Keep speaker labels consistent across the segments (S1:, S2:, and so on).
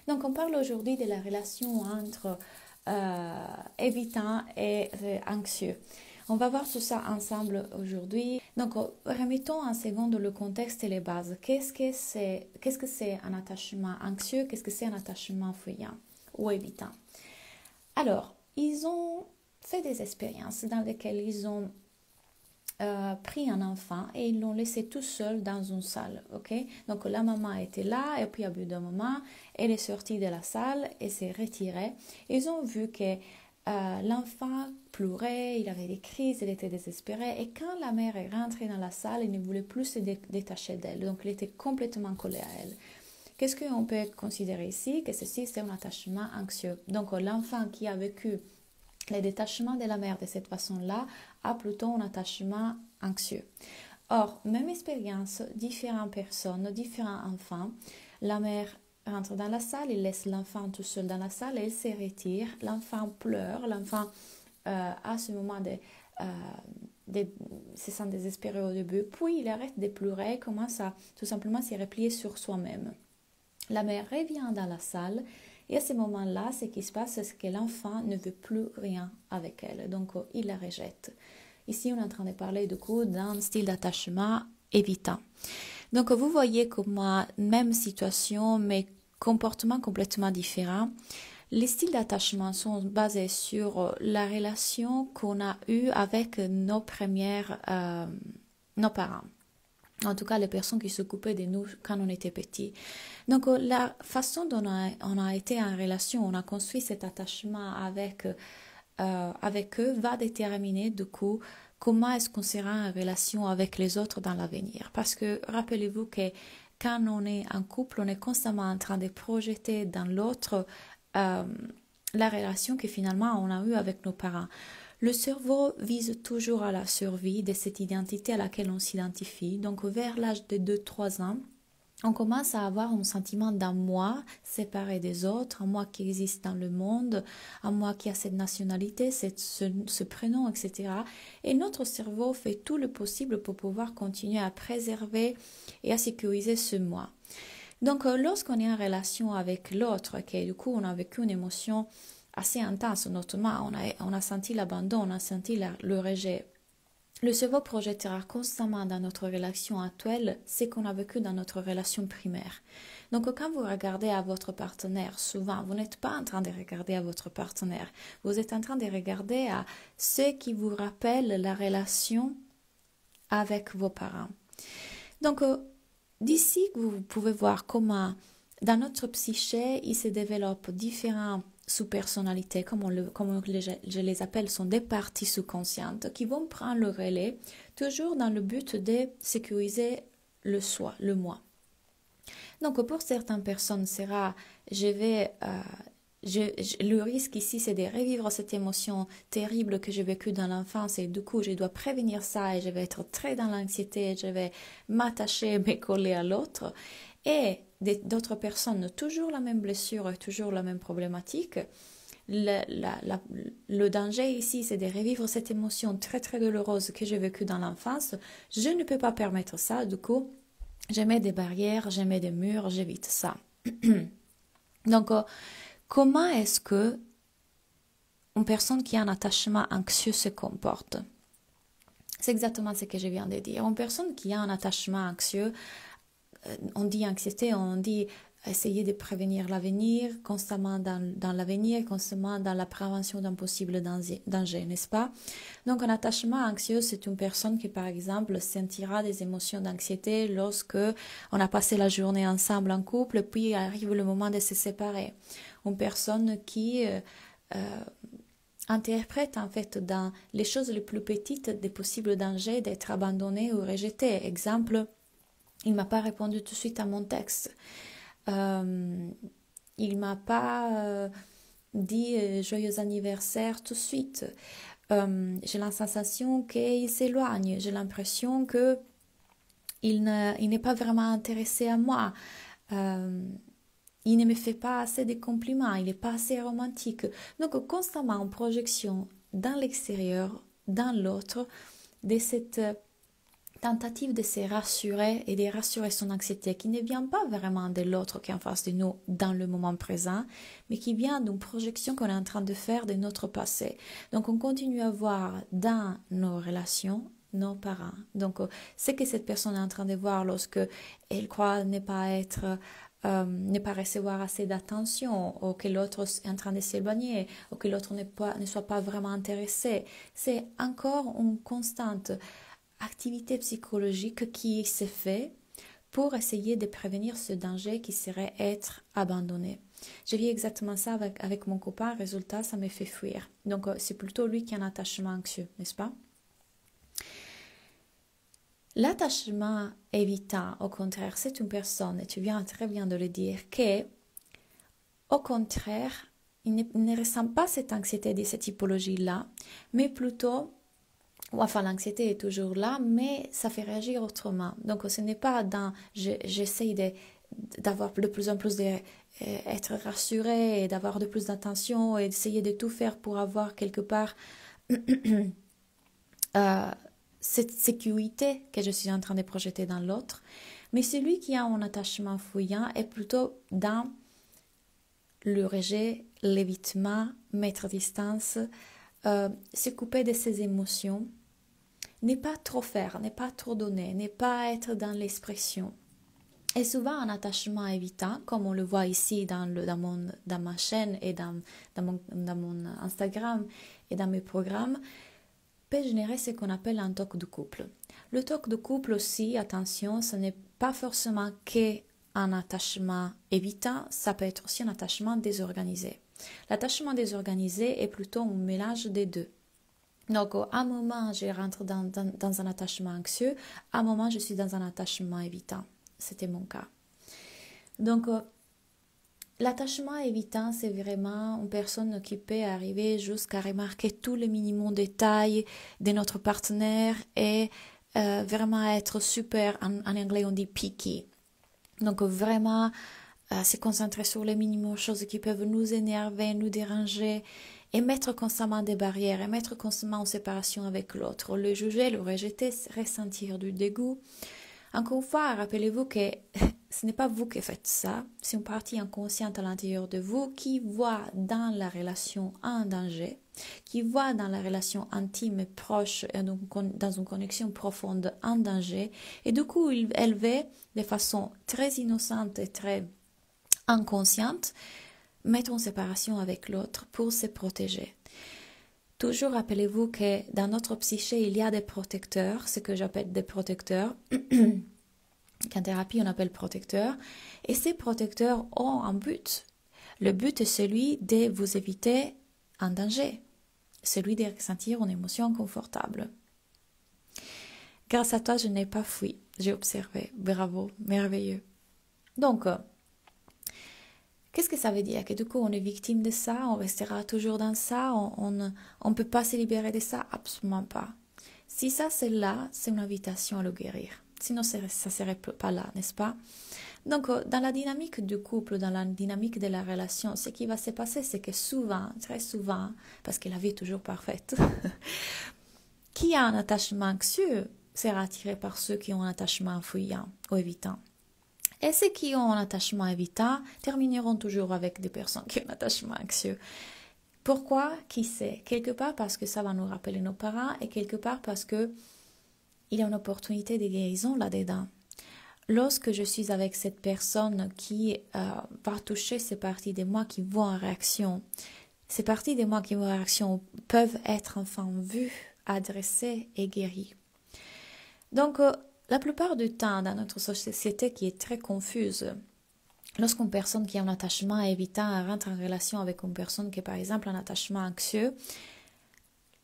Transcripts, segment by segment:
S1: Donc, on parle aujourd'hui de la relation entre évitant et anxieux. On va voir tout ça ensemble aujourd'hui. Donc, remettons en seconde le contexte et les bases. Qu'est-ce que c'est un attachement anxieux? Qu'est-ce que c'est un attachement fuyant ou évitant? Alors, ils ont fait des expériences dans lesquelles ils ont pris un enfant et ils l'ont laissé tout seul dans une salle, ok? Donc la maman était là et puis à bout d'un moment, elle est sortie de la salle et s'est retirée. Ils ont vu que l'enfant pleurait, il avait des crises, il était désespéré et quand la mère est rentrée dans la salle, il ne voulait plus se détacher d'elle, donc il était complètement collé à elle. Qu'est-ce qu'on peut considérer ici? Que ceci, c'est un attachement anxieux. Donc l'enfant qui a vécu le détachement de la mère de cette façon-là a plutôt un attachement anxieux. Or, même expérience, différentes personnes, différents enfants, la mère rentre dans la salle, il laisse l'enfant tout seul dans la salle, elle se retire, l'enfant pleure, l'enfant a ce moment se sent désespéré au début, puis il arrête de pleurer, commence à tout simplement se replier sur soi-même. La mère revient dans la salle et à ce moment-là, ce qui se passe, c'est que l'enfant ne veut plus rien avec elle, donc il la rejette. Ici, on est en train de parler du coup d'un style d'attachement évitant. Donc, vous voyez comment, même situation, mais comportement complètement différent, les styles d'attachement sont basés sur la relation qu'on a eue avec nos parents. En tout cas, les personnes qui s'occupaient de nous quand on était petit. Donc, la façon dont on a été en relation, on a construit cet attachement avec eux va déterminer du coup comment est-ce qu'on sera en relation avec les autres dans l'avenir. Parce que rappelez-vous que quand on est en couple, on est constamment en train de projeter dans l'autre euh, la relation que finalement on a eue avec nos parents. Le cerveau vise toujours à la survie de cette identité à laquelle on s'identifie. Donc vers l'âge de 2-3 ans, on commence à avoir un sentiment d'un moi séparé des autres, un moi qui existe dans le monde, un moi qui a cette nationalité, ce prénom, etc. Et notre cerveau fait tout le possible pour pouvoir continuer à préserver et à sécuriser ce moi. Donc, lorsqu'on est en relation avec l'autre, que du coup on a vécu une émotion assez intense, notamment on a senti l'abandon, on a senti le rejet. Le cerveau projettera constamment dans notre relation actuelle ce qu'on a vécu dans notre relation primaire. Donc quand vous regardez à votre partenaire, souvent, vous n'êtes pas en train de regarder à votre partenaire. Vous êtes en train de regarder à ce qui vous rappelle la relation avec vos parents. Donc d'ici, vous pouvez voir comment dans notre psyché, il se développe différents sous-personnalités, comme je les appelle, sont des parties sous-conscientes qui vont prendre le relais, toujours dans le but de sécuriser le soi, le moi. Donc pour certaines personnes, le risque ici, c'est de revivre cette émotion terrible que j'ai vécue dans l'enfance et du coup, je dois prévenir ça et je vais être très dans l'anxiété, je vais m'attacher, me coller à l'autre. Et d'autres personnes, toujours la même blessure, toujours la même problématique. Le danger ici, c'est de revivre cette émotion très très douloureuse que j'ai vécue dans l'enfance. Je ne peux pas permettre ça, du coup, je mets des barrières, je mets des murs, j'évite ça. Donc, comment est-ce que une personne qui a un attachement anxieux se comporte? C'est exactement ce que je viens de dire. Une personne qui a un attachement anxieux, on dit anxiété, on dit essayer de prévenir l'avenir, constamment dans l'avenir, constamment dans la prévention d'un possible danger, n'est-ce pas? Donc un attachement anxieux, c'est une personne qui, par exemple, sentira des émotions d'anxiété lorsque on a passé la journée ensemble en couple, puis arrive le moment de se séparer. Une personne qui interprète en fait dans les choses les plus petites des possibles dangers d'être abandonné ou rejeté. Exemple, il ne m'a pas répondu tout de suite à mon texte. Il ne m'a pas dit joyeux anniversaire tout de suite. J'ai la sensation qu'il s'éloigne. J'ai l'impression qu'il n'est pas vraiment intéressé à moi. Il ne me fait pas assez de compliments. Il n'est pas assez romantique. Donc, constamment en projection dans l'extérieur, dans l'autre, de cette tentative de se rassurer et de rassurer son anxiété qui ne vient pas vraiment de l'autre qui est en face de nous dans le moment présent, mais qui vient d'une projection qu'on est en train de faire de notre passé. Donc on continue à voir dans nos relations nos parents. Donc ce que cette personne est en train de voir lorsque elle croit ne pas recevoir assez d'attention, ou que l'autre est en train de s'éloigner, ou que l'autre ne soit pas vraiment intéressé, c'est encore une constante activité psychologique qui se fait pour essayer de prévenir ce danger qui serait être abandonné. J'ai vu exactement ça avec mon copain, résultat, ça me fait fuir. Donc c'est plutôt lui qui a un attachement anxieux, n'est-ce pas? L'attachement évitant, au contraire, c'est une personne, et tu viens très bien de le dire, qui, au contraire, il ne ressent pas cette anxiété de cette typologie-là, mais plutôt, enfin l'anxiété est toujours là, mais ça fait réagir autrement. Donc ce n'est pas dans j'essaye d'avoir de plus en plus d'être rassurée et d'avoir de plus d'attention et d'essayer de tout faire pour avoir quelque part cette sécurité que je suis en train de projeter dans l'autre. Mais celui qui a un attachement fuyant est plutôt dans le rejet, l'évitement, mettre distance, se couper de ses émotions, ne pas trop faire, ne pas trop donner, ne pas être dans l'expression. Et souvent un attachement évitant, comme on le voit ici dans ma chaîne et dans mon Instagram et dans mes programmes, peut générer ce qu'on appelle un TOC de couple. Le TOC de couple aussi, attention, ce n'est pas forcément qu'un attachement évitant, ça peut être aussi un attachement désorganisé. L'attachement désorganisé est plutôt un mélange des deux. Donc, à un moment, je rentre dans un attachement anxieux, à un moment, je suis dans un attachement évitant. C'était mon cas. Donc, l'attachement évitant, c'est vraiment une personne qui peut arriver jusqu'à remarquer tous les minimums détails de notre partenaire et vraiment être super, en anglais on dit picky. Donc, vraiment se concentrer sur les minimums choses qui peuvent nous énerver, nous déranger, et mettre constamment des barrières, et mettre constamment en séparation avec l'autre, le juger, le rejeter, ressentir du dégoût. Encore une fois, rappelez-vous que ce n'est pas vous qui faites ça, c'est une partie inconsciente à l'intérieur de vous qui voit dans la relation un danger, qui voit dans la relation intime et proche, et donc dans une connexion profonde un danger, et du coup, elle veut de façon très innocente et très inconsciente mettre en séparation avec l'autre pour se protéger. Toujours rappelez-vous que dans notre psyché, il y a des protecteurs, ce que j'appelle des protecteurs, qu'en thérapie on appelle protecteurs, et ces protecteurs ont un but. Le but est celui de vous éviter un danger, celui de ressentir une émotion confortable. Grâce à toi, je n'ai pas fui, j'ai observé. Bravo, merveilleux. Donc, qu'est-ce que ça veut dire? Que du coup, on est victime de ça, on restera toujours dans ça, on ne peut pas se libérer de ça? Absolument pas. Si ça, c'est là, c'est une invitation à le guérir. Sinon, ça ne serait pas là, n'est-ce pas? Donc, dans la dynamique du couple, dans la dynamique de la relation, ce qui va se passer, c'est que souvent, très souvent, parce que la vie est toujours parfaite, qui a un attachement anxieux sera attiré par ceux qui ont un attachement fuyant ou évitant. Et ceux qui ont un attachement évitant termineront toujours avec des personnes qui ont un attachement anxieux. Pourquoi? Qui sait? Quelque part parce que ça va nous rappeler nos parents et quelque part parce que il y a une opportunité de guérison là-dedans. Lorsque je suis avec cette personne qui va toucher ces parties de moi qui vont en réaction, ces parties de moi qui vont en réaction peuvent être enfin vues, adressées et guéries. Donc, la plupart du temps, dans notre société qui est très confuse, lorsqu'une personne qui a un attachement évitant rentre en relation avec une personne qui a par exemple un attachement anxieux,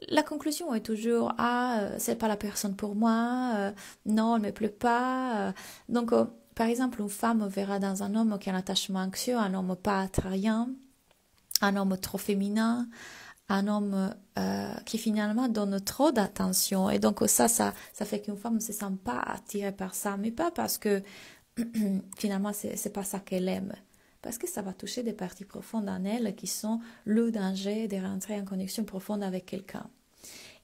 S1: la conclusion est toujours « Ah, c'est pas la personne pour moi, non, elle me plaît pas. » Donc, par exemple, une femme verra dans un homme qui a un attachement anxieux, un homme pas attrayant, un homme trop féminin, un homme qui finalement donne trop d'attention. Et donc ça fait qu'une femme ne se sent pas attirée par ça, mais pas parce que finalement c'est pas ça qu'elle aime, parce que ça va toucher des parties profondes en elle qui sont le danger de rentrer en connexion profonde avec quelqu'un.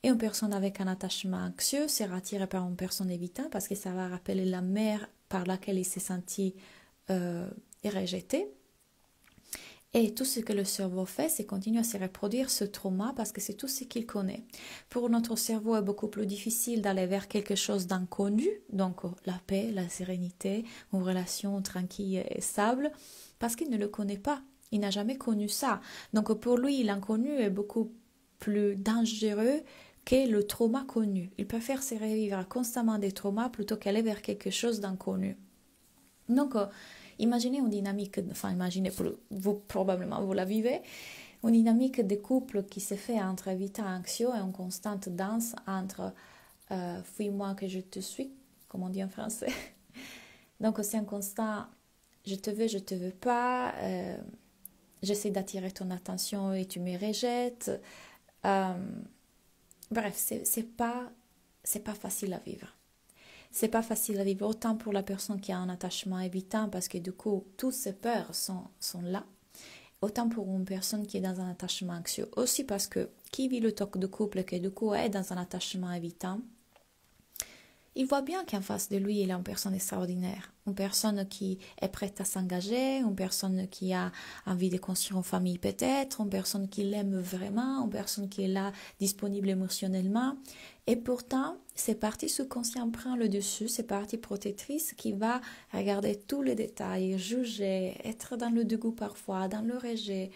S1: Et une personne avec un attachement anxieux sera attirée par une personne évitante parce que ça va rappeler la mère par laquelle il s'est senti rejeté. Et tout ce que le cerveau fait, c'est continuer à se reproduire ce trauma parce que c'est tout ce qu'il connaît. Pour notre cerveau, il est beaucoup plus difficile d'aller vers quelque chose d'inconnu, donc la paix, la sérénité, une relation tranquille et stable, parce qu'il ne le connaît pas. Il n'a jamais connu ça. Donc pour lui, l'inconnu est beaucoup plus dangereux que le trauma connu. Il préfère se revivre constamment des traumas plutôt qu'aller vers quelque chose d'inconnu. Donc, imaginez une dynamique, enfin imaginez, vous probablement vous la vivez, une dynamique de couple qui se fait entre évitant anxieux et une constante danse entre fuis-moi que je te suis, comme on dit en français. Donc c'est un constant je te veux pas, j'essaie d'attirer ton attention et tu me rejettes. Bref, c'est pas facile à vivre. C'est pas facile à vivre autant pour la personne qui a un attachement évitant parce que du coup, toutes ses peurs sont là. Autant pour une personne qui est dans un attachement anxieux. Aussi parce que qui vit le toc de couple qui du coup est dans un attachement évitant, il voit bien qu'en face de lui, il a une personne extraordinaire. Une personne qui est prête à s'engager, une personne qui a envie de construire une famille peut-être, une personne qui l'aime vraiment, une personne qui est là, disponible émotionnellement. Et pourtant, c'est partie subconsciente prend le dessus, c'est partie protectrice qui va regarder tous les détails, juger, être dans le dégoût parfois, dans le rejet.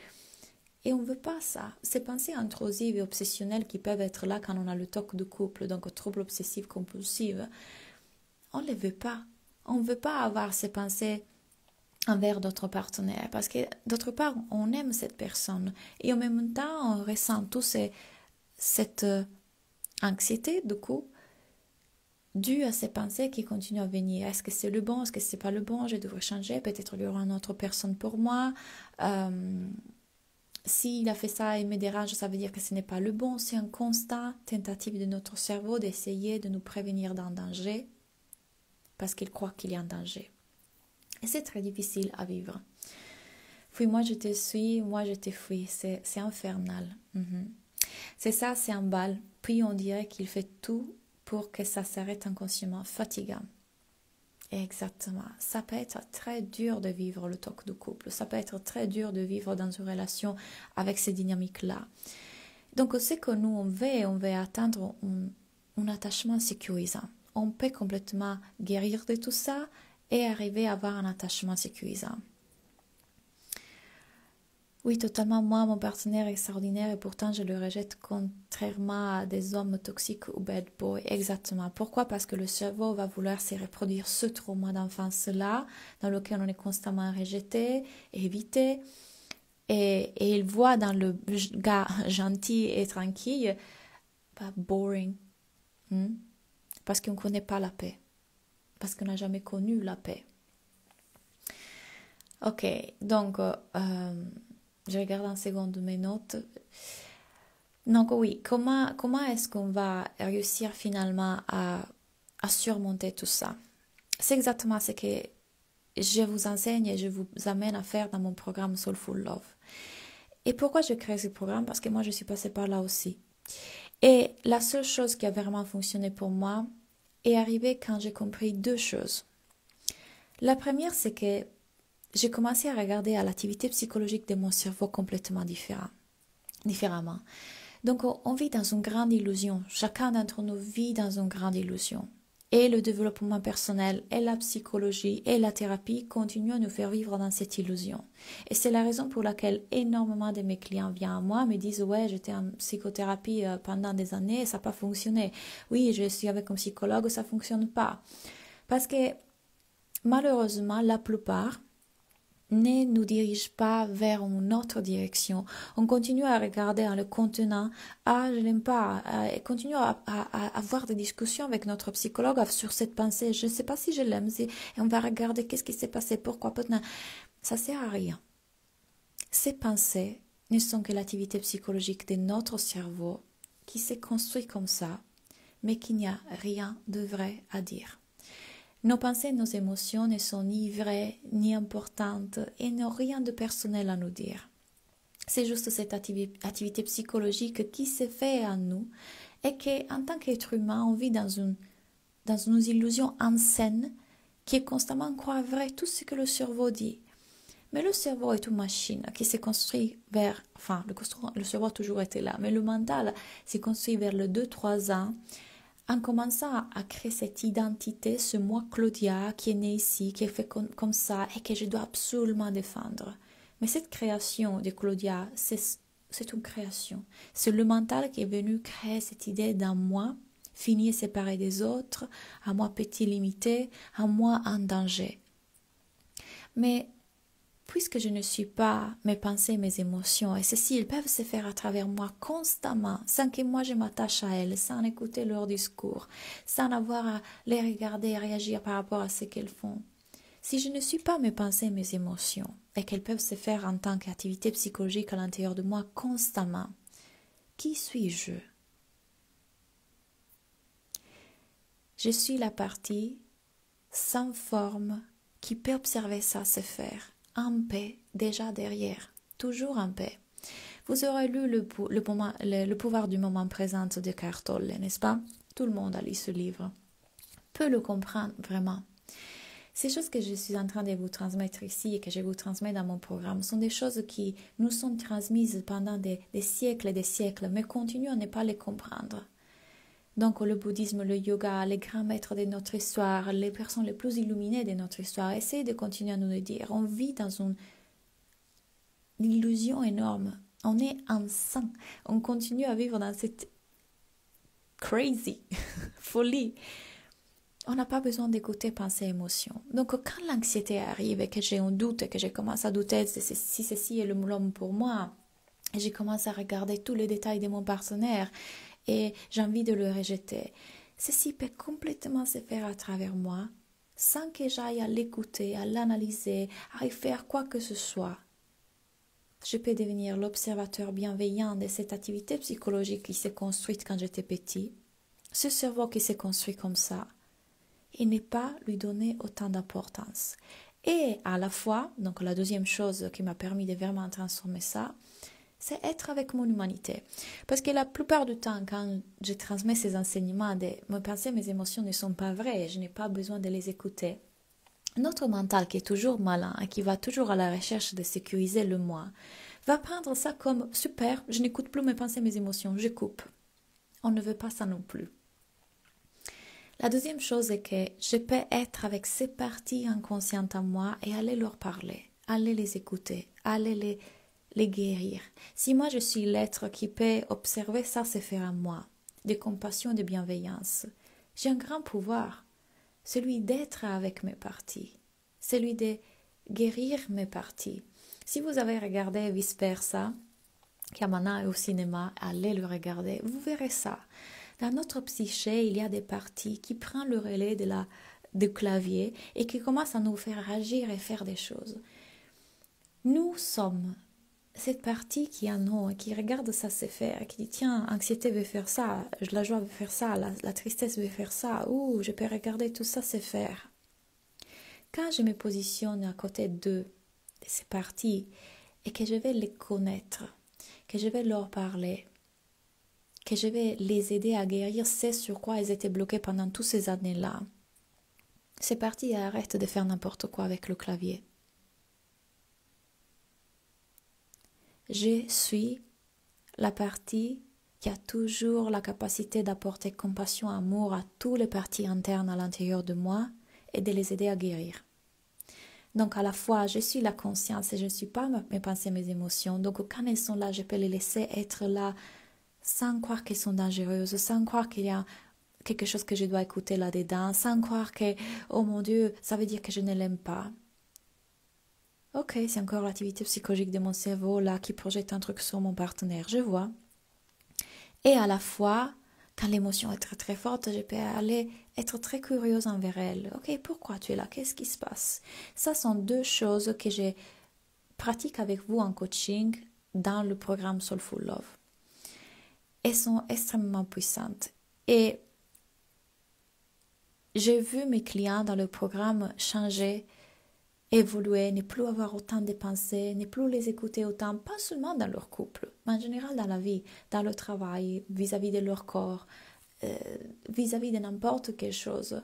S1: Et on ne veut pas ça. Ces pensées intrusives et obsessionnelles qui peuvent être là quand on a le TOC de couple, donc trouble obsessif compulsif, on ne les veut pas. On ne veut pas avoir ces pensées envers d'autres partenaires parce que d'autre part, on aime cette personne et en même temps, on ressent tous cette anxiété du coup due à ces pensées qui continuent à venir. Est-ce que c'est le bon? Est-ce que c'est pas le bon? Je devrais changer. Peut-être il y aura une autre personne pour moi. S'il a fait ça et me dérange, ça veut dire que ce n'est pas le bon. C'est un constant tentative de notre cerveau d'essayer de nous prévenir d'un danger parce qu'il croit qu'il y a un danger. Et c'est très difficile à vivre. Puis moi je te suis, moi je te fuis. C'est infernal. C'est ça, c'est un bal. Puis on dirait qu'il fait tout pour que ça s'arrête inconsciemment. Fatigant. Exactement. Ça peut être très dur de vivre le toc de couple. Ça peut être très dur de vivre dans une relation avec ces dynamiques-là. Donc, c'est que nous, on veut atteindre un attachement sécurisant. On peut complètement guérir de tout ça et arriver à avoir un attachement sécurisant. Oui, totalement. Moi, mon partenaire est extraordinaire et pourtant je le rejette contrairement à des hommes toxiques ou bad boys. Exactement. Pourquoi? Parce que le cerveau va vouloir se reproduire ce trauma d'enfance-là, dans lequel on est constamment rejeté, évité. Et il voit dans le gars gentil et tranquille, pas boring. Parce qu'on ne connaît pas la paix. Parce qu'on n'a jamais connu la paix. Ok, donc... je regarde en seconde mes notes. Donc oui, comment est-ce qu'on va réussir finalement à surmonter tout ça? C'est exactement ce que je vous enseigne et je vous amène à faire dans mon programme Soulful Love. Et pourquoi je crée ce programme? Parce que moi, je suis passée par là aussi. Et la seule chose qui a vraiment fonctionné pour moi est arrivée quand j'ai compris deux choses. La première, c'est que j'ai commencé à regarder à l'activité psychologique de mon cerveau complètement différemment. Donc, on vit dans une grande illusion. Chacun d'entre nous vit dans une grande illusion. Et le développement personnel, et la psychologie, et la thérapie continuent à nous faire vivre dans cette illusion. Et c'est la raison pour laquelle énormément de mes clients viennent à moi, me disent « Ouais, j'étais en psychothérapie pendant des années et ça n'a pas fonctionné. Oui, je suis avec un psychologue, ça ne fonctionne pas. » Parce que malheureusement, la plupart ne nous dirige pas vers une autre direction. On continue à regarder en le contenant, ah je l'aime pas, et continue à avoir des discussions avec notre psychologue sur cette pensée, je ne sais pas si je l'aime, et on va regarder qu'est-ce qui s'est passé, pourquoi, peut-être, ça sert à rien. Ces pensées ne sont que l'activité psychologique de notre cerveau qui s'est construit comme ça, mais qu'il n'y a rien de vrai à dire. Nos pensées et nos émotions ne sont ni vraies, ni importantes et n'ont rien de personnel à nous dire. C'est juste cette activité psychologique qui s'est fait en nous est qu'en tant qu'être humain, on vit dans une illusion en scène qui est constamment croire vrai tout ce que le cerveau dit. Mais le cerveau est une machine qui s'est construite vers, enfin, le cerveau a toujours été là, mais le mental s'est construit vers le 2-3 ans en commençant à créer cette identité, ce moi Claudia qui est né ici, qui est fait comme ça et que je dois absolument défendre. Mais cette création de Claudia, c'est une création. C'est le mental qui est venu créer cette idée d'un moi fini et séparé des autres, un moi petit limité, un moi en danger. Mais puisque je ne suis pas mes pensées, mes émotions, et ceci, ils peuvent se faire à travers moi constamment, sans que moi je m'attache à elles, sans écouter leur discours, sans avoir à les regarder et réagir par rapport à ce qu'elles font. Si je ne suis pas mes pensées, mes émotions, et qu'elles peuvent se faire en tant qu'activité psychologique à l'intérieur de moi constamment, qui suis-je? Je suis la partie sans forme qui peut observer ça se faire, en paix, déjà derrière, toujours en paix. Vous aurez lu le pouvoir du moment présent de Eckhart Tolle, n'est-ce pas? Tout le monde a lu ce livre. Peut le comprendre vraiment. Ces choses que je suis en train de vous transmettre ici et que je vous transmets dans mon programme sont des choses qui nous sont transmises pendant des siècles et des siècles, mais continuons à ne pas les comprendre. Donc le bouddhisme, le yoga, les grands maîtres de notre histoire, les personnes les plus illuminées de notre histoire, essayent de continuer à nous le dire. On vit dans une illusion énorme. On est enceint. On continue à vivre dans cette crazy folie. On n'a pas besoin d'écouter pensées et émotions. Donc quand l'anxiété arrive et que j'ai un doute et que je commence à douter si ceci est l'homme pour moi, et je commence à regarder tous les détails de mon partenaire et j'ai envie de le rejeter, ceci peut complètement se faire à travers moi sans que j'aille à l'écouter, à l'analyser, à y faire quoi que ce soit. Je peux devenir l'observateur bienveillant de cette activité psychologique qui s'est construite quand j'étais petit, ce cerveau qui s'est construit comme ça, et ne pas lui donner autant d'importance. Et à la fois, donc la deuxième chose qui m'a permis de vraiment transformer ça, c'est être avec mon humanité. Parce que la plupart du temps, quand je transmets ces enseignements, mes pensées, mes émotions ne sont pas vraies, je n'ai pas besoin de les écouter. Notre mental, qui est toujours malin et qui va toujours à la recherche de sécuriser le moi, va prendre ça comme super, je n'écoute plus mes pensées, mes émotions, je coupe. On ne veut pas ça non plus. La deuxième chose est que je peux être avec ces parties inconscientes en moi et aller leur parler, aller les écouter, aller les guérir. Si moi je suis l'être qui peut observer ça se faire en moi, de compassion et de bienveillance, j'ai un grand pouvoir, celui d'être avec mes parties, celui de guérir mes parties. Si vous avez regardé Vice Versa, qui maintenant est au cinéma, allez le regarder, vous verrez ça. Dans notre psyché, il y a des parties qui prennent le relais du clavier et qui commencent à nous faire agir et faire des choses. Nous sommes cette partie qui est en nous et qui regarde ça se faire, qui dit tiens, anxiété veut faire ça, la joie veut faire ça, la tristesse veut faire ça, je peux regarder tout ça se faire. Quand je me positionne à côté de ces parties et que je vais les connaître, que je vais leur parler, que je vais les aider à guérir ce sur quoi elles étaient bloquées pendant toutes ces années-là, ces parties arrêtent de faire n'importe quoi avec le clavier. Je suis la partie qui a toujours la capacité d'apporter compassion, amour à toutes les parties internes à l'intérieur de moi et de les aider à guérir. Donc à la fois, je suis la conscience et je ne suis pas mes pensées, mes émotions. Donc quand elles sont là, je peux les laisser être là sans croire qu'elles sont dangereuses, sans croire qu'il y a quelque chose que je dois écouter là-dedans, sans croire que, oh mon Dieu, ça veut dire que je ne l'aime pas. Ok, c'est encore l'activité psychologique de mon cerveau là qui projette un truc sur mon partenaire, je vois. Et à la fois, quand l'émotion est très très forte, je peux aller être très curieuse envers elle. Ok, pourquoi tu es là? Qu'est-ce qui se passe? Ça sont deux choses que je pratique avec vous en coaching dans le programme Soulful Love. Elles sont extrêmement puissantes. Et j'ai vu mes clients dans le programme changer, évoluer, ne plus avoir autant de pensées, ne plus les écouter autant, pas seulement dans leur couple, mais en général dans la vie, dans le travail, vis-à-vis de leur corps, vis-à-vis de n'importe quelle chose.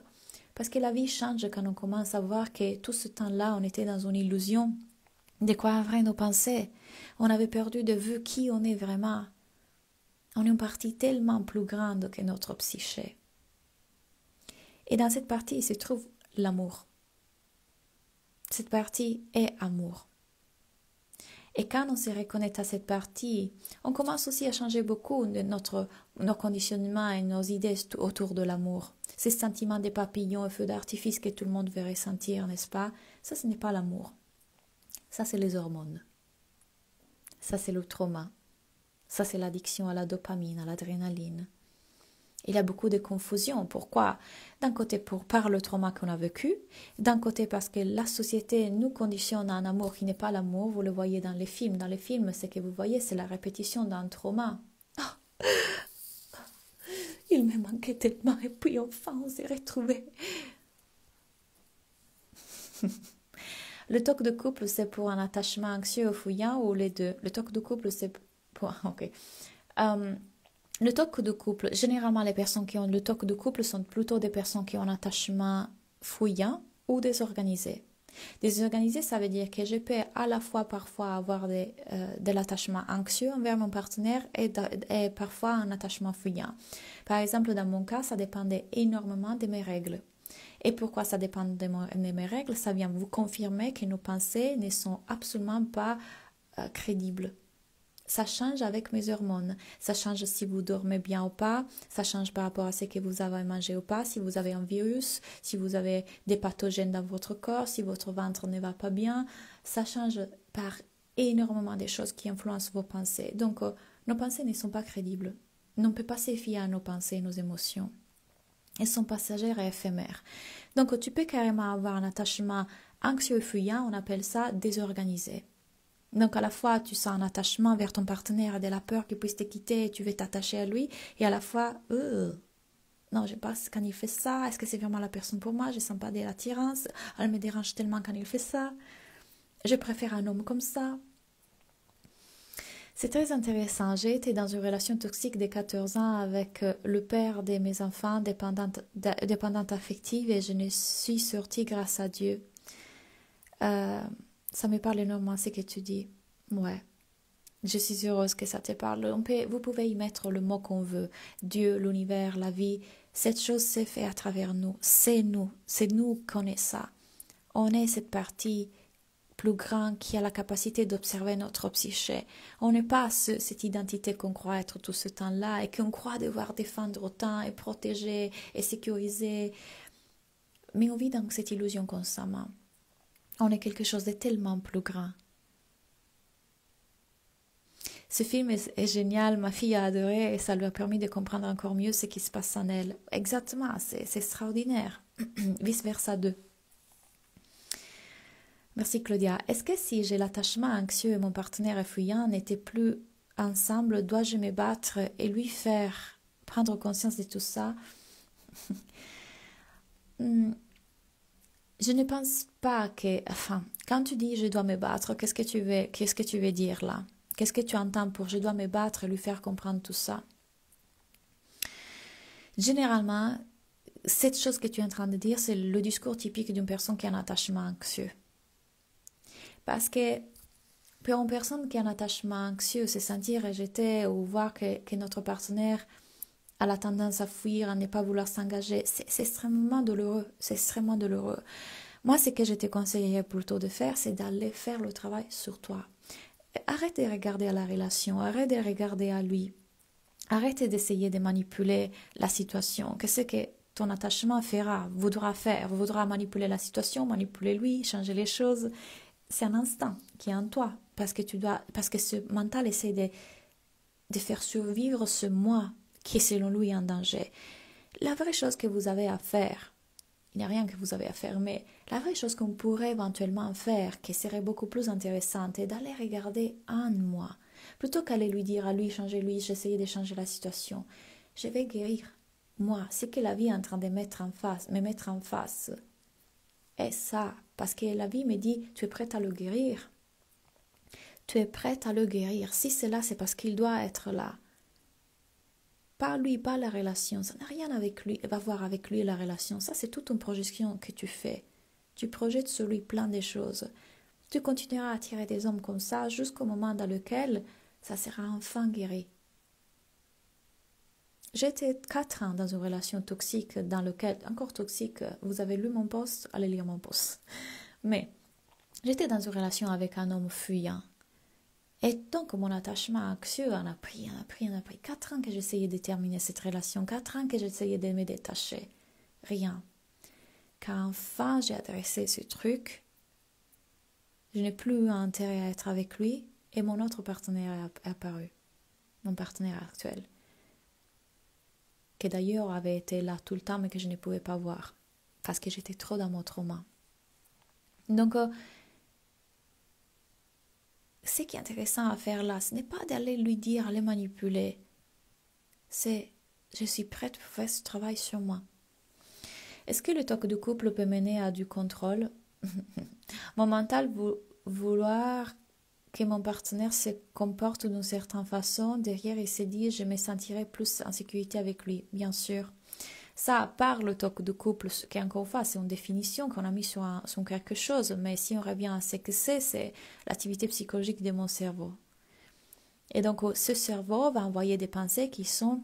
S1: Parce que la vie change quand on commence à voir que tout ce temps-là, on était dans une illusion de croire vrai nos pensées. On avait perdu de vue qui on est vraiment. On est une partie tellement plus grande que notre psyché. Et dans cette partie, il se trouve l'amour. Cette partie est amour. Et quand on se reconnecte à cette partie, on commence aussi à changer beaucoup de nos conditionnements et nos idées autour de l'amour. Ces sentiments des papillons et feux d'artifice que tout le monde veut ressentir, n'est-ce pas? Ça, ce n'est pas l'amour. Ça, c'est les hormones. Ça, c'est le trauma. Ça, c'est l'addiction à la dopamine, à l'adrénaline. Il y a beaucoup de confusion. Pourquoi? D'un côté par le trauma qu'on a vécu, d'un côté parce que la société nous conditionne à un amour qui n'est pas l'amour. Vous le voyez dans les films. Dans les films, ce que vous voyez, c'est la répétition d'un trauma. Oh, il me manquait tellement et puis enfin on s'est retrouvés. Le toc de couple, c'est pour un attachement anxieux ou fuyant ou les deux? Le toc de couple, c'est pour... Ok. Le toc de couple, généralement les personnes qui ont le toc de couple sont plutôt des personnes qui ont un attachement fuyant ou désorganisé. Désorganisé, ça veut dire que je peux à la fois parfois avoir de l'attachement anxieux envers mon partenaire et parfois un attachement fuyant. Par exemple, dans mon cas, ça dépendait énormément de mes règles. Et pourquoi ça dépend de mes règles? Ça vient vous confirmer que nos pensées ne sont absolument pas crédibles. Ça change avec mes hormones. Ça change si vous dormez bien ou pas. Ça change par rapport à ce que vous avez mangé ou pas. Si vous avez un virus, si vous avez des pathogènes dans votre corps, si votre ventre ne va pas bien. Ça change par énormément de choses qui influencent vos pensées. Donc, nos pensées ne sont pas crédibles. On ne peut pas se fier à nos pensées et nos émotions. Elles sont passagères et éphémères. Donc, tu peux carrément avoir un attachement anxieux et fuyant. On appelle ça désorganisé. Donc à la fois tu sens un attachement vers ton partenaire et de la peur qu'il puisse te quitter et tu veux t'attacher à lui et à la fois non je sais pas quand il fait ça, est-ce que c'est vraiment la personne pour moi, je sens pas de l'attirance, elle me dérange tellement quand il fait ça, je préfère un homme comme ça. C'est très intéressant, j'ai été dans une relation toxique de 14 ans avec le père de mes enfants dépendante affective et je ne suis sortie grâce à Dieu. Ça me parle énormément ce que tu dis. Ouais. Je suis heureuse que ça te parle. Vous pouvez y mettre le mot qu'on veut. Dieu, l'univers, la vie. Cette chose s'est faite à travers nous. C'est nous. C'est nous qu'on est ça. On est cette partie plus grande qui a la capacité d'observer notre psyché. On n'est pas cette identité qu'on croit être tout ce temps-là et qu'on croit devoir défendre autant et protéger et sécuriser. Mais on vit dans cette illusion constamment. On est quelque chose de tellement plus grand. Ce film est génial, ma fille a adoré et ça lui a permis de comprendre encore mieux ce qui se passe en elle. Exactement, c'est extraordinaire. Vice versa 2. Merci Claudia. Est-ce que si j'ai l'attachement anxieux et mon partenaire est fuyant n'était plus ensemble, dois-je me battre et lui faire prendre conscience de tout ça? Je ne pense pas que... Enfin, quand tu dis « je dois me battre », qu'est-ce que tu veux dire là? Qu'est-ce que tu entends pour « je dois me battre » et lui faire comprendre tout ça? Généralement, cette chose que tu es en train de dire, c'est le discours typique d'une personne qui a un attachement anxieux. Parce que pour une personne qui a un attachement anxieux, se sentir rejeté ou voir que notre partenaire a la tendance à fuir, à ne pas vouloir s'engager, c'est extrêmement douloureux. C'est extrêmement douloureux. Moi, ce que je te conseillerais plutôt de faire, c'est d'aller faire le travail sur toi. Arrête de regarder à la relation, arrête de regarder à lui. Arrête d'essayer de manipuler la situation. Qu'est-ce que ton attachement voudra faire? Voudra manipuler la situation, manipuler lui, changer les choses. C'est un instinct qui est en toi. Parce que ce mental essaie de faire survivre ce moi qui est selon lui en danger. La vraie chose que vous avez à faire, il n'y a rien que vous avez à faire, mais la vraie chose qu'on pourrait éventuellement faire, qui serait beaucoup plus intéressante, est d'aller regarder en moi. Plutôt qu'aller lui dire à lui, changer lui, j'essayais de changer la situation. Je vais guérir moi, ce que la vie est en train de me mettre en face. Et ça, parce que la vie me dit, tu es prête à le guérir. tu es prête à le guérir. Si c'est là, c'est parce qu'il doit être là. Pas lui, pas la relation. Ça n'a rien avec lui, à voir avec lui la relation. Ça, c'est toute une projection que tu fais. Tu projettes sur lui plein de choses. Tu continueras à attirer des hommes comme ça jusqu'au moment dans lequel ça sera enfin guéri. J'étais 4 ans dans une relation toxique dans laquelle, encore toxique, vous avez lu mon post, allez lire mon post. Mais j'étais dans une relation avec un homme fuyant. Et donc mon attachement anxieux en a pris. 4 ans que j'essayais de terminer cette relation, 4 ans que j'essayais de me détacher. Rien. Quand enfin j'ai adressé ce truc, je n'ai plus eu intérêt à être avec lui et mon autre partenaire est apparu. Mon partenaire actuel. Qui d'ailleurs avait été là tout le temps mais que je ne pouvais pas voir parce que j'étais trop dans mon trauma. Donc, ce qui est intéressant à faire là, ce n'est pas d'aller lui dire, aller manipuler, c'est je suis prête pour faire ce travail sur moi. Est-ce que le talk de couple peut mener à du contrôle? Mon mental vouloir que mon partenaire se comporte d'une certaine façon, derrière il se dit je me sentirai plus en sécurité avec lui, bien sûr. Ça, à part le talk de couple, ce qui encore une fois, c'est une définition qu'on a mis sur quelque chose, mais si on revient à ce que c'est l'activité psychologique de mon cerveau. Et donc, ce cerveau va envoyer des pensées qui sont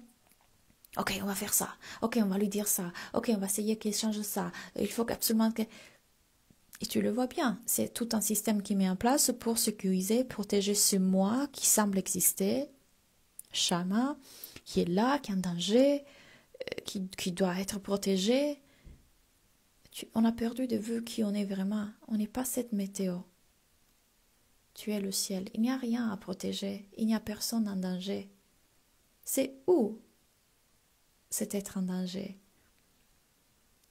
S1: ok, on va faire ça, ok, on va lui dire ça, ok, on va essayer qu'il change ça, il faut absolument que... Et tu le vois bien, c'est tout un système qui met en place pour sécuriser, protéger ce moi qui semble exister, Shama, qui est là, qui est en danger, qui doit être protégé. On a perdu de vue qui on est vraiment. On n'est pas cette météo. Tu es le ciel. Il n'y a rien à protéger. Il n'y a personne en danger. C'est où cet être en danger?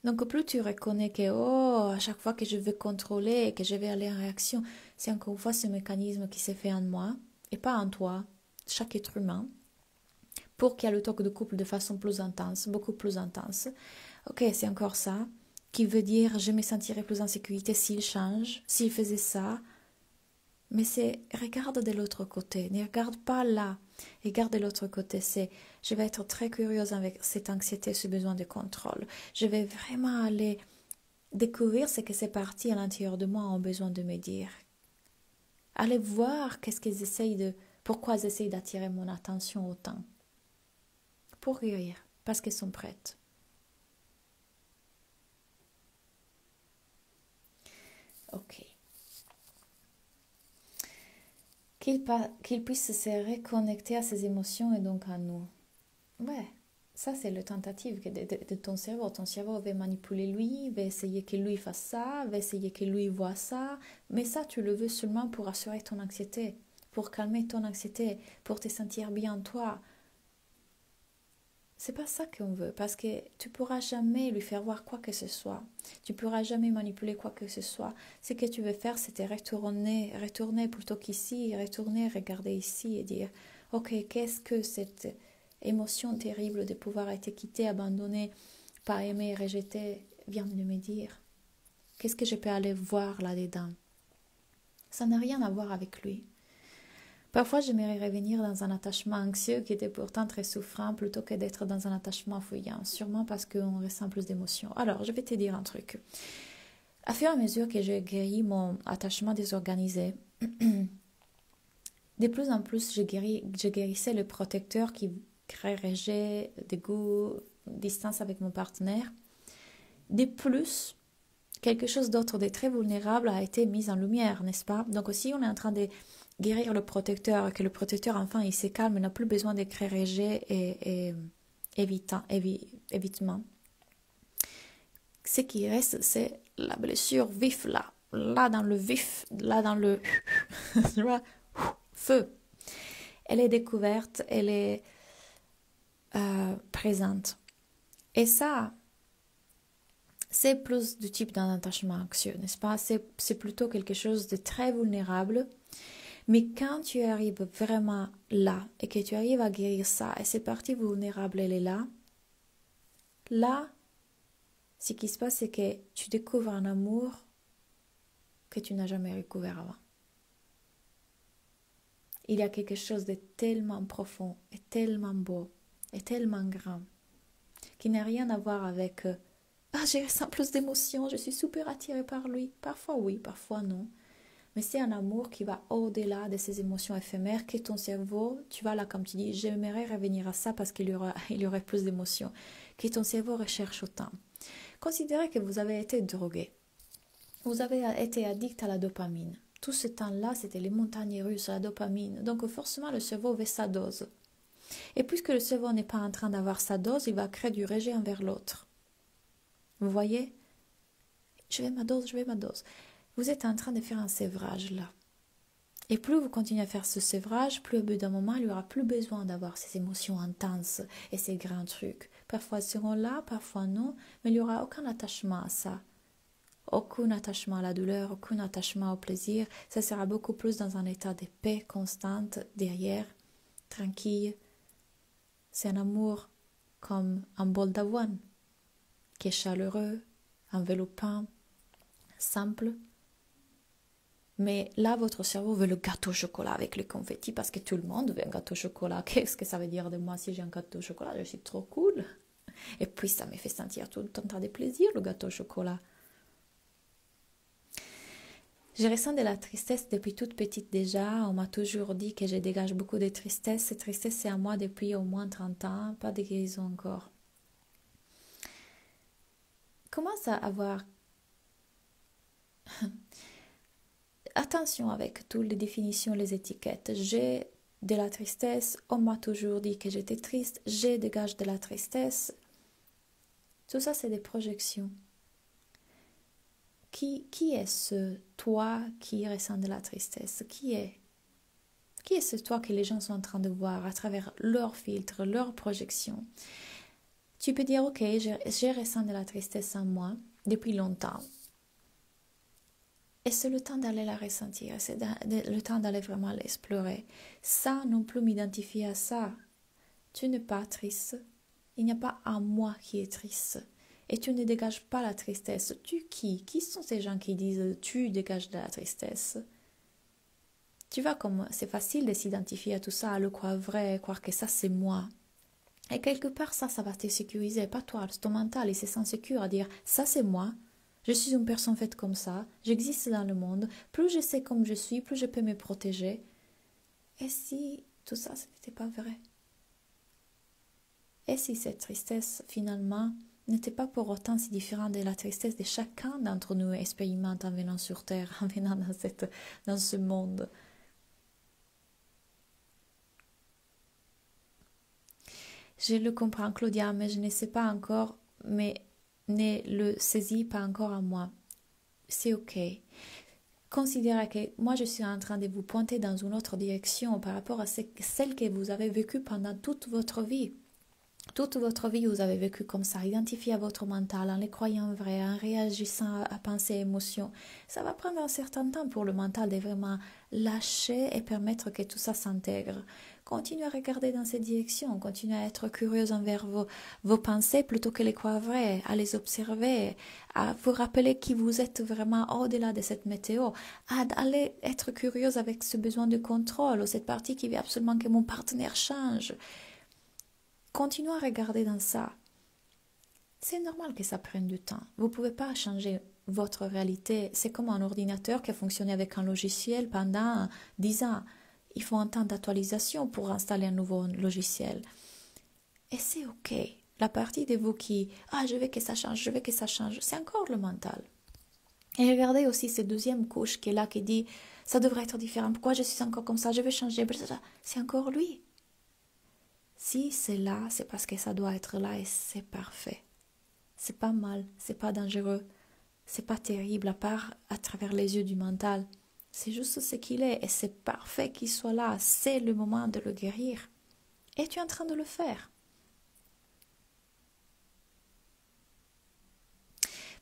S1: Donc plus tu reconnais que à chaque fois que je veux contrôler, que je vais aller en réaction, c'est encore une fois ce mécanisme qui s'est fait en moi et pas en toi, chaque être humain, pour qu'il y ait le talk de couple de façon plus intense, beaucoup plus intense. Ok, c'est encore ça, qui veut dire je me sentirais plus en sécurité s'il change, s'il faisait ça. Mais c'est regarde de l'autre côté, ne regarde pas là, regarde de l'autre côté, c'est je vais être très curieuse avec cette anxiété, ce besoin de contrôle. Je vais vraiment aller découvrir ce que ces parties à l'intérieur de moi ont besoin de me dire. Aller voir pourquoi elles essayent d'attirer mon attention autant. Pour guérir, parce qu'elles sont prêtes. Ok. Qu'il puisse se reconnecter à ses émotions et donc à nous. Ouais, ça c'est la tentative de ton cerveau. Ton cerveau va manipuler lui, va essayer que lui fasse ça, va essayer que lui voit ça. Mais ça, tu le veux seulement pour assurer ton anxiété, pour calmer ton anxiété, pour te sentir bien toi. C'est pas ça qu'on veut, parce que tu pourras jamais lui faire voir quoi que ce soit. Tu pourras jamais manipuler quoi que ce soit. Ce que tu veux faire, c'est retourner plutôt qu'ici, retourner, regarder ici et dire, ok, qu'est-ce que cette émotion terrible de pouvoir être quitté, abandonné, pas aimé, rejeté, vient de me dire? Qu'est-ce que je peux aller voir là-dedans? Ça n'a rien à voir avec lui. Parfois, j'aimerais revenir dans un attachement anxieux qui était pourtant très souffrant plutôt que d'être dans un attachement fuyant, sûrement parce qu'on ressent plus d'émotions. Alors, je vais te dire un truc. À fur et à mesure que j'ai guéri mon attachement désorganisé, de plus en plus, je guérissais le protecteur qui crée rejet, dégoût, distance avec mon partenaire. De plus, quelque chose d'autre de très vulnérable a été mis en lumière, n'est-ce pas? Donc aussi, on est en train de guérir le protecteur, que le protecteur, enfin, il se calme, il n'a plus besoin de créer rejet et évitement. Ce qui reste, c'est la blessure vive là dans le vif, là dans le feu. Elle est découverte, elle est présente. Et ça, c'est plus du type d'un attachement anxieux, n'est-ce pas? C'est plutôt quelque chose de très vulnérable. Mais quand tu arrives vraiment là et que tu arrives à guérir ça et cette partie vulnérable, elle est là, ce qui se passe, c'est que tu découvres un amour que tu n'as jamais découvert avant. il y a quelque chose de tellement profond et tellement beau et tellement grand qui n'a rien à voir avec ah, j'ai ressens plus d'émotions, je suis super attirée par lui. Parfois oui, parfois non. Mais c'est un amour qui va au-delà de ces émotions éphémères que ton cerveau, tu vois là comme tu dis, j'aimerais revenir à ça parce il y aurait plus d'émotions, que ton cerveau recherche autant. Considérez que vous avez été drogué, vous avez été addict à la dopamine. Tout ce temps-là, c'était les montagnes russes, la dopamine. Donc forcément, le cerveau veut sa dose. Et puisque le cerveau n'est pas en train d'avoir sa dose, il va créer du rejet envers l'autre. Vous voyez? Je veux ma dose, je veux ma dose. Vous êtes en train de faire un sévrage là. Et plus vous continuez à faire ce sévrage, plus au bout d'un moment, il n'y aura plus besoin d'avoir ces émotions intenses et ces grands trucs. Parfois elles seront là, parfois non, mais il n'y aura aucun attachement à ça. Aucun attachement à la douleur, aucun attachement au plaisir. Ça sera beaucoup plus dans un état de paix constante derrière, tranquille. C'est un amour comme un bol d'avoine, qui est chaleureux, enveloppant, simple. Mais là, votre cerveau veut le gâteau au chocolat avec le confetti parce que tout le monde veut un gâteau au chocolat. Qu'est-ce que ça veut dire de moi si j'ai un gâteau au chocolat? Je suis trop cool. Et puis, ça me fait sentir tout le temps de plaisir, le gâteau au chocolat. Je ressens de la tristesse depuis toute petite déjà. On m'a toujours dit que je dégage beaucoup de tristesse. Cette tristesse, c'est à moi depuis au moins 30 ans. Pas de guérison encore. Commence à avoir attention avec toutes les définitions, les étiquettes. J'ai de la tristesse, on m'a toujours dit que j'étais triste, je dégage de la tristesse. Tout ça, c'est des projections. Qui est ce toi qui ressent de la tristesse? Qui est ce toi que les gens sont en train de voir à travers leurs filtres, leurs projections? Tu peux dire, ok, j'ai ressent de la tristesse en moi depuis longtemps. Et c'est le temps d'aller la ressentir, c'est le temps d'aller vraiment l'explorer. Sans non plus m'identifier à ça. Tu n'es pas triste. Il n'y a pas un moi qui est triste. Et tu ne dégages pas la tristesse. Tu qui? Qui sont ces gens qui disent tu dégages de la tristesse? Tu vois comme c'est facile de s'identifier à tout ça, à le croire vrai, croire que ça c'est moi. Et quelque part ça va te sécuriser, pas toi, ton mental il se sent sécure à dire ça c'est moi. Je suis une personne faite comme ça, j'existe dans le monde, plus je sais comme je suis, plus je peux me protéger. Et si tout ça, ce n'était pas vrai? Et si cette tristesse, finalement, n'était pas pour autant si différente de la tristesse de chacun d'entre nous expérimente en venant sur Terre, en venant dans ce monde? Je le comprends, Claudia, mais je ne sais pas encore, mais ne le saisis pas encore en moi. C'est ok. Considérez que moi je suis en train de vous pointer dans une autre direction par rapport à celle que vous avez vécue pendant toute votre vie. Toute votre vie, vous avez vécu comme ça, identifié à votre mental, en les croyant vrai, en réagissant à pensées et émotions. Ça va prendre un certain temps pour le mental de vraiment lâcher et permettre que tout ça s'intègre. Continuez à regarder dans cette direction, continuez à être curieuse envers vos pensées plutôt que les croire vraies, à les observer, à vous rappeler qui vous êtes vraiment au-delà de cette météo, à aller être curieuse avec ce besoin de contrôle ou cette partie qui veut absolument que mon partenaire change. Continuez à regarder dans ça. C'est normal que ça prenne du temps. Vous ne pouvez pas changer votre réalité. C'est comme un ordinateur qui a fonctionné avec un logiciel pendant 10 ans. Il faut un temps d'actualisation pour installer un nouveau logiciel. Et c'est ok. La partie de vous qui « Ah, je veux que ça change, je veux que ça change », c'est encore le mental. Et regardez aussi cette deuxième couche qui est là, qui dit « Ça devrait être différent, pourquoi je suis encore comme ça, je veux changer », c'est encore lui. Si c'est là, c'est parce que ça doit être là et c'est parfait. C'est pas mal, c'est pas dangereux, c'est pas terrible à part à travers les yeux du mental. C'est juste ce qu'il est et c'est parfait qu'il soit là. C'est le moment de le guérir. Et tu es en train de le faire.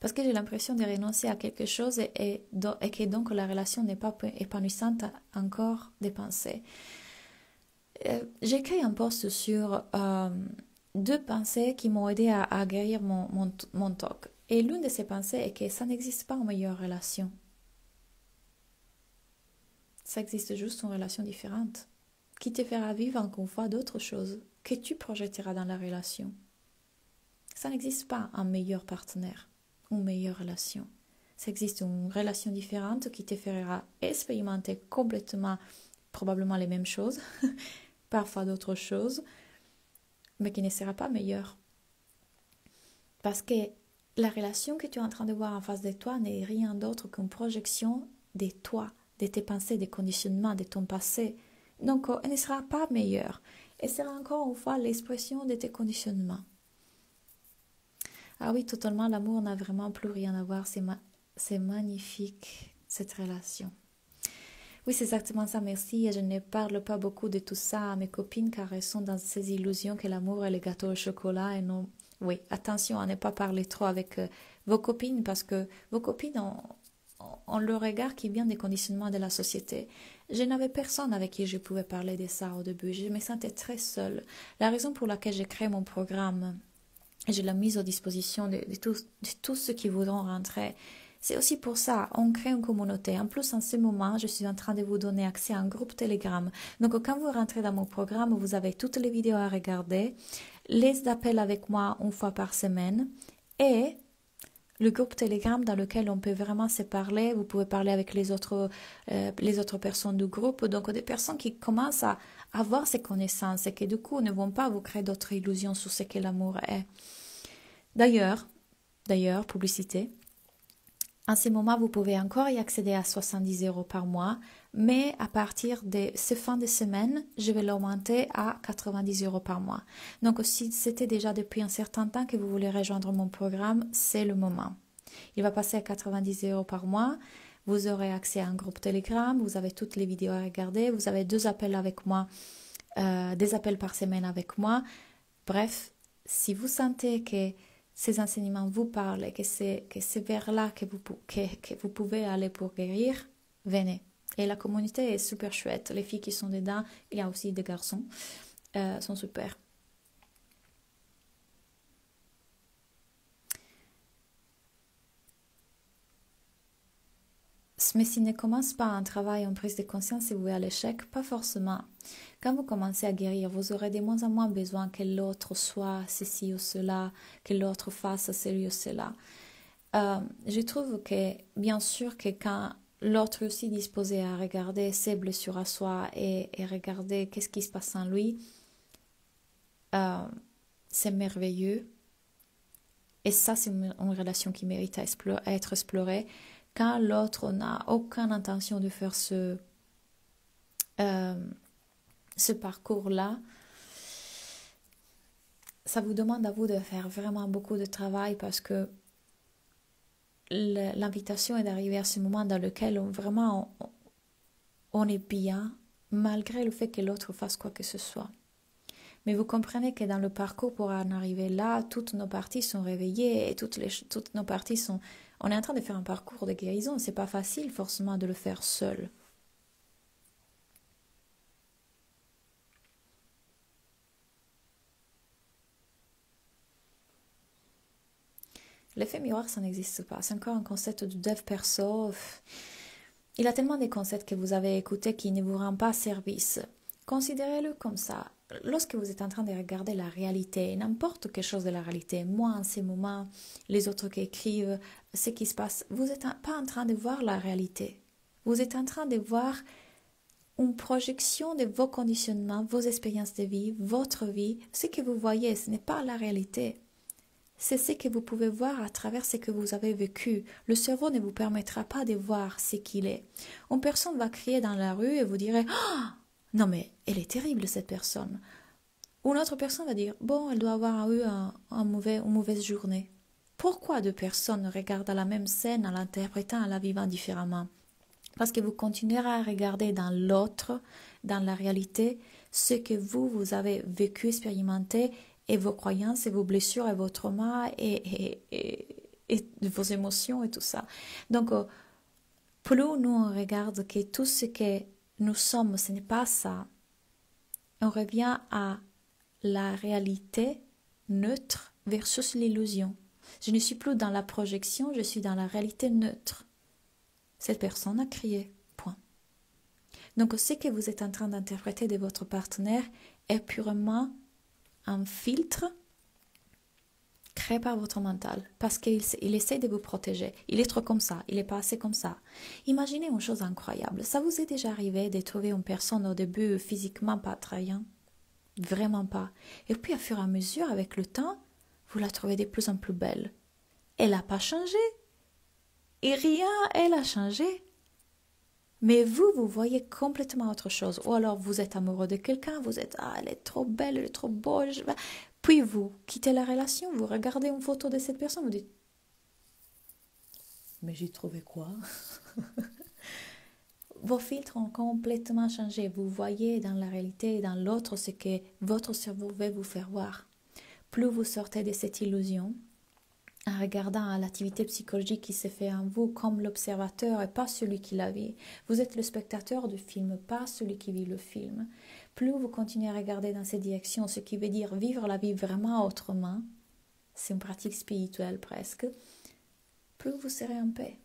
S1: Parce que j'ai l'impression de renoncer à quelque chose et que donc la relation n'est pas épanouissante encore des pensées. J'ai écrit un post sur 2 pensées qui m'ont aidé à guérir mon TOC. Et l'une de ces pensées est que ça n'existe pas en meilleure relation. Ça existe juste en relation différente. qui te fera vivre encore une fois d'autres choses que tu projetteras dans la relation. Ça n'existe pas un meilleur partenaire, une meilleure relation. Ça existe une relation différente qui te fera expérimenter complètement, probablement les mêmes choses, parfois d'autres choses, mais qui ne sera pas meilleure. Parce que la relation que tu es en train de voir en face de toi n'est rien d'autre qu'une projection de toi, de tes pensées, des conditionnements, de ton passé. Donc, elle ne sera pas meilleure. Elle sera encore une fois l'expression de tes conditionnements. Ah oui, totalement, l'amour n'a vraiment plus rien à voir. C'est magnifique, cette relation. Oui, c'est exactement ça, merci. Et je ne parle pas beaucoup de tout ça à mes copines car elles sont dans ces illusions que l'amour est le gâteau au chocolat et non. Oui, attention à ne pas parler trop avec vos copines parce que vos copines ont le regard qui vient des conditionnements de la société. Je n'avais personne avec qui je pouvais parler de ça au début. Je me sentais très seule. La raison pour laquelle j'ai créé mon programme et je l'ai mise à disposition de tous ceux qui voudront rentrer, c'est aussi pour ça, on crée une communauté. En plus, en ce moment, je suis en train de vous donner accès à un groupe Telegram. Donc, quand vous rentrez dans mon programme, vous avez toutes les vidéos à regarder, les appels avec moi une fois par semaine et le groupe Telegram dans lequel on peut vraiment se parler. Vous pouvez parler avec les autres personnes du groupe, donc des personnes qui commencent à avoir ces connaissances et qui du coup ne vont pas vous créer d'autres illusions sur ce que l'amour est. D'ailleurs, publicité, en ce moment, vous pouvez encore y accéder à 70 € par mois, mais à partir de ce fin de semaine, je vais l'augmenter à 90 € par mois. Donc, si c'était déjà depuis un certain temps que vous voulez rejoindre mon programme, c'est le moment. Il va passer à 90 € par mois. Vous aurez accès à un groupe Telegram, vous avez toutes les vidéos à regarder, vous avez 2 appels avec moi, 2 appels par semaine avec moi. Bref, si vous sentez que ces enseignements vous parlent et que c'est vers là que vous pouvez aller pour guérir, venez. Et la communauté est super chouette. Les filles qui sont dedans, il y a aussi des garçons, sont super. Mais s'il ne commence pas un travail en prise de conscience et vous à l'échec, pas forcément. Quand vous commencez à guérir, vous aurez de moins en moins besoin que l'autre soit ceci ou cela, que l'autre fasse ceci ou cela. Je trouve que, bien sûr, que quand l'autre est aussi disposé à regarder ses blessures à soi et regarder qu'est-ce qui se passe en lui, c'est merveilleux. Et ça, c'est une relation qui mérite à être explorée. Quand l'autre n'a aucune intention de faire ce parcours-là, ça vous demande à vous de faire vraiment beaucoup de travail parce que l'invitation est d'arriver à ce moment dans lequel on est bien malgré le fait que l'autre fasse quoi que ce soit. Mais vous comprenez que dans le parcours pour en arriver là, toutes nos parties sont réveillées et toutes nos parties sont... On est en train de faire un parcours de guérison. C'est pas facile forcément de le faire seul. L'effet miroir, ça n'existe pas. C'est encore un concept de dev perso. Il y a tellement de concepts que vous avez écoutés qui ne vous rendent pas service. Considérez-le comme ça. Lorsque vous êtes en train de regarder la réalité, n'importe quelle chose de la réalité, moi en ces moments, les autres qui écrivent, ce qui se passe, vous n'êtes pas en train de voir la réalité. Vous êtes en train de voir une projection de vos conditionnements, vos expériences de vie, votre vie. Ce que vous voyez, ce n'est pas la réalité. C'est ce que vous pouvez voir à travers ce que vous avez vécu. Le cerveau ne vous permettra pas de voir ce qu'il est. Une personne va crier dans la rue et vous direz « non mais elle est terrible cette personne ». Une autre personne va dire « bon, elle doit avoir eu une mauvaise journée ». Pourquoi deux personnes regardent la même scène en l'interprétant, en la vivant différemment? Parce que vous continuerez à regarder dans l'autre, dans la réalité, ce que vous avez vécu, expérimenté, et vos croyances, et vos blessures, et vos traumas, et vos émotions, et tout ça. Donc, plus nous on regarde que tout ce que nous sommes, ce n'est pas ça, on revient à la réalité neutre versus l'illusion. Je ne suis plus dans la projection, je suis dans la réalité neutre. Cette personne a crié, point. Donc, ce que vous êtes en train d'interpréter de votre partenaire est purement un filtre créé par votre mental parce qu'il essaie de vous protéger. Il est trop comme ça, il est pas assez comme ça. Imaginez une chose incroyable. Ça vous est déjà arrivé de trouver une personne au début physiquement pas attrayante? Vraiment pas. Et puis, à fur et à mesure, avec le temps, vous la trouvez de plus en plus belle. Elle n'a pas changé. Et rien, elle a changé. Mais vous voyez complètement autre chose. Ou alors, vous êtes amoureux de quelqu'un, vous êtes, ah, elle est trop belle, elle est trop beau. Puis vous quittez la relation, vous regardez une photo de cette personne, vous dites, mais j'ai trouvé quoi? Vos filtres ont complètement changé. Vous voyez dans la réalité et dans l'autre ce que votre cerveau veut vous faire voir. Plus vous sortez de cette illusion, en regardant l'activité psychologique qui se fait en vous comme l'observateur et pas celui qui la vit. Vous êtes le spectateur du film, pas celui qui vit le film. Plus vous continuez à regarder dans cette direction, ce qui veut dire vivre la vie vraiment autrement, c'est une pratique spirituelle presque, plus vous serez en paix.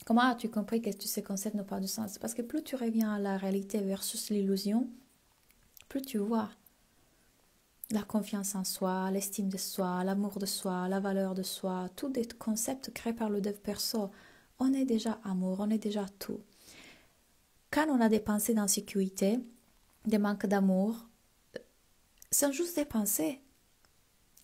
S1: Comment as-tu compris que tous ces concepts n'ont pas de sens? Parce que plus tu reviens à la réalité versus l'illusion, plus tu vois la confiance en soi, l'estime de soi, l'amour de soi, la valeur de soi, tous des concepts créés par le dev perso. On est déjà amour, on est déjà tout. Quand on a des pensées d'insécurité, des manques d'amour, ce sont juste des pensées.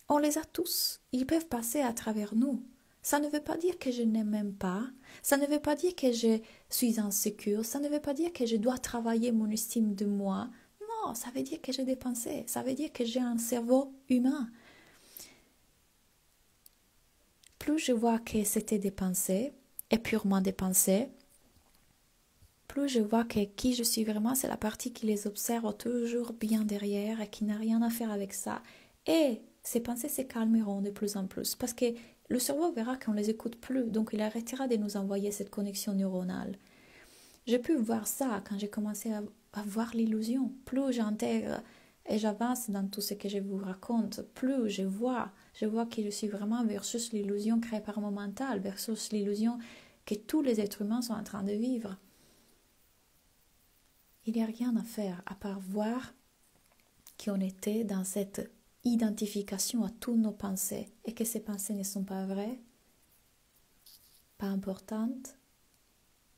S1: On les a tous. Ils peuvent passer à travers nous. Ça ne veut pas dire que je n'aime même pas. Ça ne veut pas dire que je suis insécure. Ça ne veut pas dire que je dois travailler mon estime de moi. Non, ça veut dire que j'ai des pensées. Ça veut dire que j'ai un cerveau humain. Plus je vois que c'était des pensées, et purement des pensées, plus je vois que qui je suis vraiment, c'est la partie qui les observe toujours bien derrière et qui n'a rien à faire avec ça. Et ces pensées se calmeront de plus en plus parce que le cerveau verra qu'on ne les écoute plus, donc il arrêtera de nous envoyer cette connexion neuronale. J'ai pu voir ça quand j'ai commencé à voir l'illusion. Plus j'intègre et j'avance dans tout ce que je vous raconte, plus je vois que je suis vraiment versus l'illusion créée par mon mental, versus l'illusion que tous les êtres humains sont en train de vivre. Il n'y a rien à faire à part voir qu'on était dans cette identification à toutes nos pensées et que ces pensées ne sont pas vraies, pas importantes,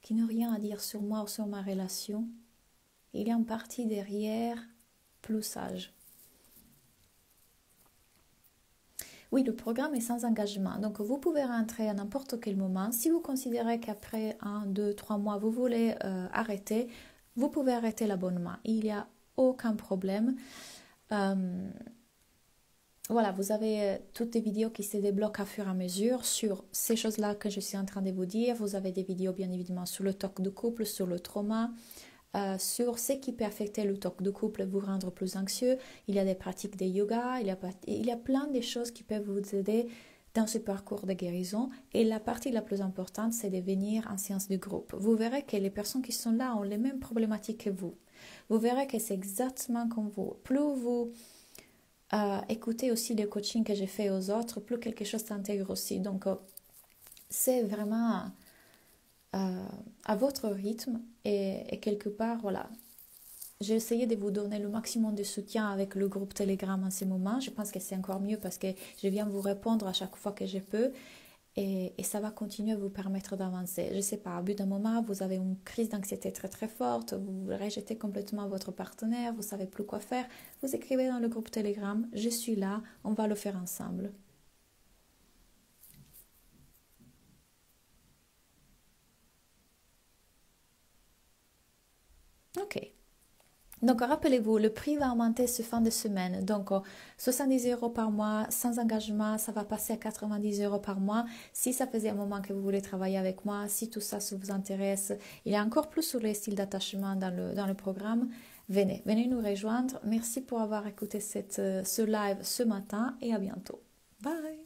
S1: qui n'ont rien à dire sur moi ou sur ma relation. Il y a une partie derrière plus sage. Oui, le programme est sans engagement, donc vous pouvez rentrer à n'importe quel moment. Si vous considérez qu'après 1, 2, 3 mois, vous voulez arrêter, vous pouvez arrêter l'abonnement. Il n'y a aucun problème. Voilà, vous avez toutes les vidéos qui se débloquent à fur et à mesure sur ces choses-là que je suis en train de vous dire. Vous avez des vidéos bien évidemment sur le TOC de couple, sur le trauma, sur ce qui peut affecter le TOC de couple et vous rendre plus anxieux. Il y a des pratiques de yoga, il y a plein de choses qui peuvent vous aider dans ce parcours de guérison. Et la partie la plus importante, c'est de venir en séance de groupe. Vous verrez que les personnes qui sont là ont les mêmes problématiques que vous. Vous verrez que c'est exactement comme vous. Plus vous écoutez aussi les coachings que j'ai fait aux autres, plus quelque chose s'intègre aussi. Donc, c'est vraiment à votre rythme et quelque part, voilà. J'ai essayé de vous donner le maximum de soutien avec le groupe Telegram en ce moment. Je pense que c'est encore mieux parce que je viens vous répondre à chaque fois que je peux et ça va continuer à vous permettre d'avancer. Je ne sais pas, au bout d'un moment, vous avez une crise d'anxiété très très forte, vous rejetez complètement votre partenaire, vous ne savez plus quoi faire, vous écrivez dans le groupe Telegram, je suis là, on va le faire ensemble. Ok. Donc, rappelez-vous, le prix va augmenter ce fin de semaine. Donc, 70 € par mois, sans engagement, ça va passer à 90 € par mois. Si ça faisait un moment que vous voulez travailler avec moi, si tout ça, ça vous intéresse, il y a encore plus sur les styles d'attachement dans le programme. Venez nous rejoindre. Merci pour avoir écouté ce live ce matin et à bientôt. Bye!